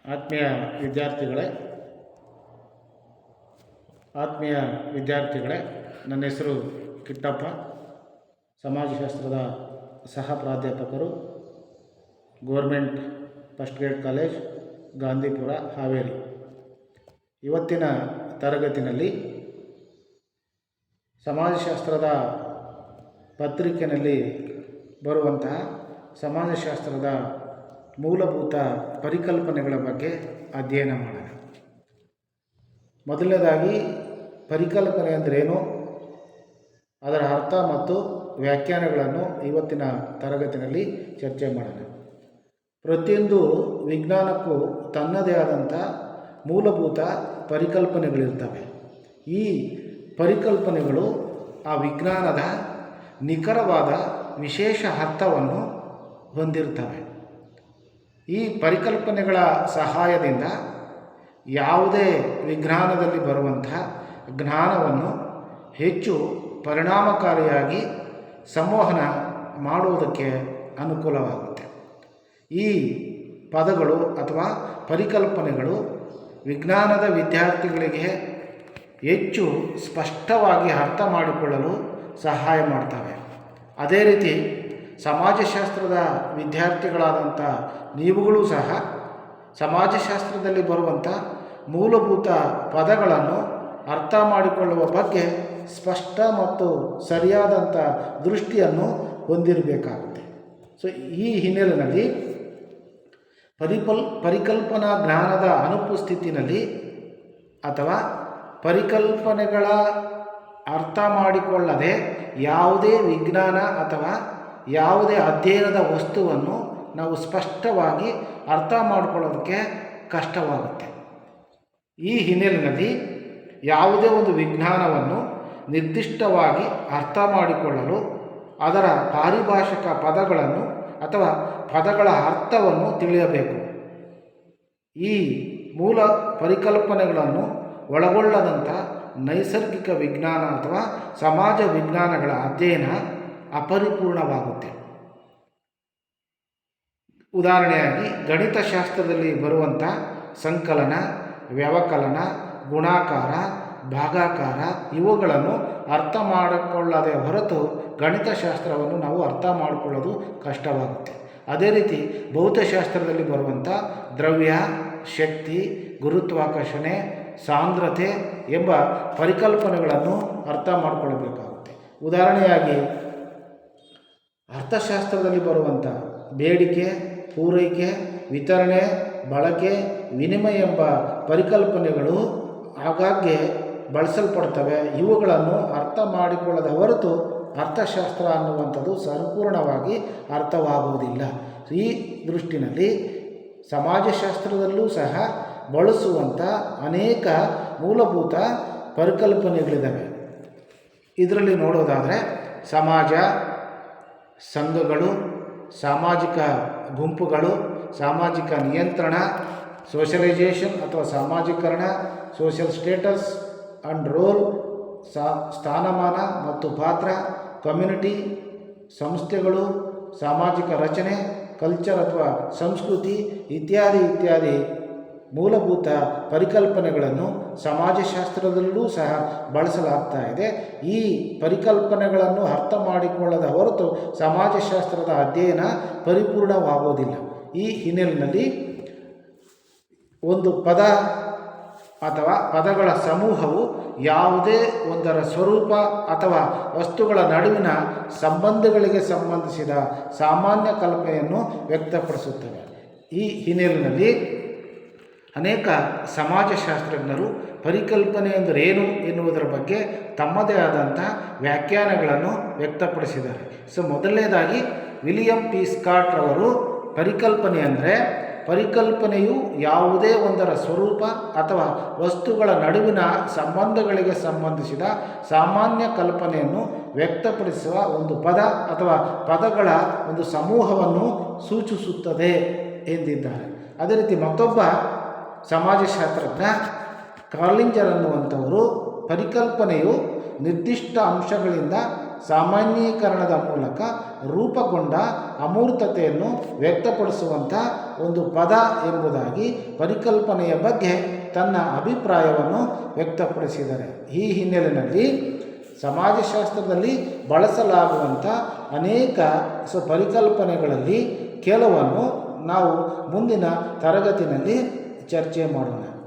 ಆತ್ಮೀಯ ವಿದ್ಯಾರ್ಥಿಗಳೇ, ನನ್ನ ಹೆಸರು ಕಿಟ್ಟಪ್ಪ, ಸಮಾಜಶಾಸ್ತ್ರದ ಸಹ ಪ್ರಾಧ್ಯಾಪಕರು, government first grade college, Gandhipura, Haveri. ಇವತ್ತಿನ ತರಗತಿಯಲ್ಲಿ ಸಮಾಜಶಾಸ್ತ್ರದ ಪತ್ರಿಕೆಯಲ್ಲಿ ಬರುವಂತಹ ಸಮಾಜಶಾಸ್ತ್ರದ ಮೂಲಭೂತ ಪರಿಕಲ್ಪನೆಗಳ ಬಗ್ಗೆ ಅಧ್ಯಯನ ಮಾಡೋಣ. ಮೊದಲನೇದಾಗಿ ಪರಿಕಲ್ಪನೆ ಅಂದ್ರೇನು, ಅದರ ಅರ್ಥ ಮತ್ತು ವ್ಯಾಖ್ಯಾನಗಳನ್ನು ಇವತ್ತಿನ ತರಗತಿಯಲ್ಲಿ ಚರ್ಚೆ ಮಾಡೋಣ. ಪ್ರತಿಯೊಂದು ವಿಜ್ಞಾನಕ್ಕೂ ತನ್ನದೇ ಆದಂಥ ಮೂಲಭೂತ ಪರಿಕಲ್ಪನೆಗಳಿರ್ತವೆ. ಈ ಪರಿಕಲ್ಪನೆಗಳು ಆ ವಿಜ್ಞಾನದ ನಿಖರವಾದ ವಿಶೇಷ ಅರ್ಥವನ್ನು ಹೊಂದಿರ್ತವೆ. ಈ ಪರಿಕಲ್ಪನೆಗಳ ಸಹಾಯದಿಂದ ಯಾವುದೇ ವಿಜ್ಞಾನದಲ್ಲಿ ಬರುವಂತಹ ಜ್ಞಾನವನ್ನು ಹೆಚ್ಚು ಪರಿಣಾಮಕಾರಿಯಾಗಿ ಸಂವಹನ ಮಾಡುವುದಕ್ಕೆ ಅನುಕೂಲವಾಗುತ್ತೆ. ಈ ಪದಗಳು ಅಥವಾ ಪರಿಕಲ್ಪನೆಗಳು ವಿಜ್ಞಾನದ ವಿದ್ಯಾರ್ಥಿಗಳಿಗೆ ಹೆಚ್ಚು ಸ್ಪಷ್ಟವಾಗಿ ಅರ್ಥ ಮಾಡಿಕೊಳ್ಳಲು ಸಹಾಯ ಮಾಡ್ತವೆ. ಅದೇ ರೀತಿ ಸಮಾಜಶಾಸ್ತ್ರದ ವಿದ್ಯಾರ್ಥಿಗಳಾದಂಥ ನೀವುಗಳು ಸಹ ಸಮಾಜಶಾಸ್ತ್ರದಲ್ಲಿ ಬರುವಂಥ ಮೂಲಭೂತ ಪದಗಳನ್ನು ಅರ್ಥ ಮಾಡಿಕೊಳ್ಳುವ ಬಗ್ಗೆ ಸ್ಪಷ್ಟ ಮತ್ತು ಸರಿಯಾದಂಥ ದೃಷ್ಟಿಯನ್ನು ಹೊಂದಿರಬೇಕಾಗುತ್ತೆ. ಸೊ ಈ ಹಿನ್ನೆಲೆಯಲ್ಲಿ ಪರಿಕಲ್ಪನಾ ಜ್ಞಾನದ ಅನುಪಸ್ಥಿತಿನಲ್ಲಿ ಅಥವಾ ಪರಿಕಲ್ಪನೆಗಳ ಅರ್ಥ ಮಾಡಿಕೊಳ್ಳದೆ ಯಾವುದೇ ವಿಜ್ಞಾನ ಅಥವಾ ಯಾವುದೇ ಅಧ್ಯಯನದ ವಸ್ತುವನ್ನು ನಾವು ಸ್ಪಷ್ಟವಾಗಿ ಅರ್ಥ ಮಾಡಿಕೊಳ್ಳೋದಕ್ಕೆ ಕಷ್ಟವಾಗುತ್ತೆ. ಈ ಹಿನ್ನೆಲೆಯಲ್ಲಿ ಯಾವುದೇ ಒಂದು ವಿಜ್ಞಾನವನ್ನು ನಿರ್ದಿಷ್ಟವಾಗಿ ಅರ್ಥ ಮಾಡಿಕೊಳ್ಳಲು ಅದರ ಪಾರಿಭಾಷಿಕ ಪದಗಳನ್ನು ಅಥವಾ ಪದಗಳ ಅರ್ಥವನ್ನು ತಿಳಿಯಬೇಕು. ಈ ಮೂಲ ಪರಿಕಲ್ಪನೆಗಳನ್ನು ಒಳಗೊಳ್ಳದಂಥ ನೈಸರ್ಗಿಕ ವಿಜ್ಞಾನ ಅಥವಾ ಸಮಾಜ ವಿಜ್ಞಾನಗಳ ಅಧ್ಯಯನ ಅಪರಿಪೂರ್ಣವಾಗುತ್ತೆ. ಉದಾಹರಣೆಯಾಗಿ ಗಣಿತಶಾಸ್ತ್ರದಲ್ಲಿ ಬರುವಂಥ ಸಂಕಲನ, ವ್ಯವಕಲನ, ಗುಣಾಕಾರ, ಭಾಗಾಕಾರ ಇವುಗಳನ್ನು ಅರ್ಥ ಮಾಡಿಕೊಳ್ಳದೆ ಹೊರತು ಗಣಿತಶಾಸ್ತ್ರವನ್ನು ನಾವು ಅರ್ಥ ಮಾಡಿಕೊಳ್ಳೋದು ಕಷ್ಟವಾಗುತ್ತೆ. ಅದೇ ರೀತಿ ಭೌತಶಾಸ್ತ್ರದಲ್ಲಿ ಬರುವಂಥ ದ್ರವ್ಯ, ಶಕ್ತಿ, ಗುರುತ್ವಾಕರ್ಷಣೆ, ಸಾಂದ್ರತೆ ಎಂಬ ಪರಿಕಲ್ಪನೆಗಳನ್ನು ಅರ್ಥ ಮಾಡಿಕೊಳ್ಳಬೇಕಾಗುತ್ತೆ. ಉದಾಹರಣೆಯಾಗಿ ಅರ್ಥಶಾಸ್ತ್ರದಲ್ಲಿ ಬರುವಂಥ ಬೇಡಿಕೆ, ಪೂರೈಕೆ, ವಿತರಣೆ, ಬಳಕೆ, ವಿನಿಮಯ ಎಂಬ ಪರಿಕಲ್ಪನೆಗಳು ಆಗಾಗ್ಗೆ ಬಳಸಲ್ಪಡ್ತವೆ. ಇವುಗಳನ್ನು ಅರ್ಥ ಮಾಡಿಕೊಳ್ಳದ ಹೊರತು ಅರ್ಥಶಾಸ್ತ್ರ ಅನ್ನುವಂಥದ್ದು ಸಂಪೂರ್ಣವಾಗಿ ಅರ್ಥವಾಗುವುದಿಲ್ಲ. ಈ ದೃಷ್ಟಿನಲ್ಲಿ ಸಮಾಜಶಾಸ್ತ್ರದಲ್ಲೂ ಸಹ ಬಳಸುವಂಥ ಅನೇಕ ಮೂಲಭೂತ ಪರಿಕಲ್ಪನೆಗಳಿದ್ದಾವೆ. ಇದರಲ್ಲಿ ನೋಡೋದಾದರೆ ಸಮಾಜ, ಸಂಘಗಳು, ಸಾಮಾಜಿಕ ಗುಂಪುಗಳು, ಸಾಮಾಜಿಕ ನಿಯಂತ್ರಣ, ಸೋಷಲೈಸೇಷನ್ ಅಥವಾ ಸಾಮಾಜೀಕರಣ, ಸೋಷಿಯಲ್ ಸ್ಟೇಟಸ್ ಆ್ಯಂಡ್ ರೋಲ್, ಸ್ಥಾನಮಾನ ಮತ್ತು ಪಾತ್ರ, ಕಮ್ಯುನಿಟಿ, ಸಂಸ್ಥೆಗಳು, ಸಾಮಾಜಿಕ ರಚನೆ, ಕಲ್ಚರ್ ಅಥವಾ ಸಂಸ್ಕೃತಿ ಇತ್ಯಾದಿ ಮೂಲಭೂತ ಪರಿಕಲ್ಪನೆಗಳನ್ನು ಸಮಾಜಶಾಸ್ತ್ರದಲ್ಲೂ ಸಹ ಬಳಸಲಾಗ್ತಾ ಇದೆ. ಈ ಪರಿಕಲ್ಪನೆಗಳನ್ನು ಅರ್ಥ ಮಾಡಿಕೊಳ್ಳದ ಹೊರತು ಸಮಾಜಶಾಸ್ತ್ರದ ಅಧ್ಯಯನ ಪರಿಪೂರ್ಣವಾಗುವುದಿಲ್ಲ. ಈ ಹಿನ್ನೆಲೆಯಲ್ಲಿ ಒಂದು ಪದ ಅಥವಾ ಪದಗಳ ಸಮೂಹವು ಯಾವುದೇ ಒಂದರ ಸ್ವರೂಪ ಅಥವಾ ವಸ್ತುಗಳ ನಡುವಿನ ಸಂಬಂಧಗಳಿಗೆ ಸಂಬಂಧಿಸಿದ ಸಾಮಾನ್ಯ ಕಲ್ಪನೆಯನ್ನು ವ್ಯಕ್ತಪಡಿಸುತ್ತವೆ. ಈ ಹಿನ್ನೆಲೆಯಲ್ಲಿ ಅನೇಕ ಸಮಾಜಶಾಸ್ತ್ರಜ್ಞರು ಪರಿಕಲ್ಪನೆ ಎಂದರೇನು ಎನ್ನುವುದರ ಬಗ್ಗೆ ತಮ್ಮದೇ ಆದಂಥ ವ್ಯಾಖ್ಯಾನಗಳನ್ನು ವ್ಯಕ್ತಪಡಿಸಿದ್ದಾರೆ. ಸೊ ಮೊದಲನೇದಾಗಿ ವಿಲಿಯಂ ಪಿ ಸ್ಕಾಟ್ ರವರು ಪರಿಕಲ್ಪನೆ ಅಂದರೆ ಪರಿಕಲ್ಪನೆಯು ಯಾವುದೇ ಒಂದರ ಸ್ವರೂಪ ಅಥವಾ ವಸ್ತುಗಳ ನಡುವಿನ ಸಂಬಂಧಗಳಿಗೆ ಸಂಬಂಧಿಸಿದ ಸಾಮಾನ್ಯ ಕಲ್ಪನೆಯನ್ನು ವ್ಯಕ್ತಪಡಿಸುವ ಒಂದು ಪದ ಅಥವಾ ಪದಗಳ ಒಂದು ಸಮೂಹವನ್ನು ಸೂಚಿಸುತ್ತದೆ ಎಂದಿದ್ದಾರೆ. ಅದೇ ರೀತಿ ಮತ್ತೊಬ್ಬ ಸಮಾಜಶಾಸ್ತ್ರಜ್ಞ ಕಾರ್ಲಿಂಜರ್ ಅನ್ನುವಂಥವರು ಪರಿಕಲ್ಪನೆಯು ನಿರ್ದಿಷ್ಟ ಅಂಶಗಳಿಂದ ಸಾಮಾನ್ಯೀಕರಣದ ಮೂಲಕ ರೂಪುಗೊಂಡ ಅಮೂರ್ತತೆಯನ್ನು ವ್ಯಕ್ತಪಡಿಸುವಂಥ ಒಂದು ಪದ ಎಂಬುದಾಗಿ ಪರಿಕಲ್ಪನೆಯ ಬಗ್ಗೆ ತನ್ನ ಅಭಿಪ್ರಾಯವನ್ನು ವ್ಯಕ್ತಪಡಿಸಿದ್ದಾರೆ. ಈ ಹಿನ್ನೆಲೆಯಲ್ಲಿ ಸಮಾಜಶಾಸ್ತ್ರದಲ್ಲಿ ಬಳಸಲಾಗುವಂಥ ಅನೇಕ ಪರಿಕಲ್ಪನೆಗಳಲ್ಲಿ ಕೆಲವನ್ನು ನಾವು ಮುಂದಿನ ತರಗತಿಯಲ್ಲಿ ಚರ್ಚೆ ಮಾಡೋಣ.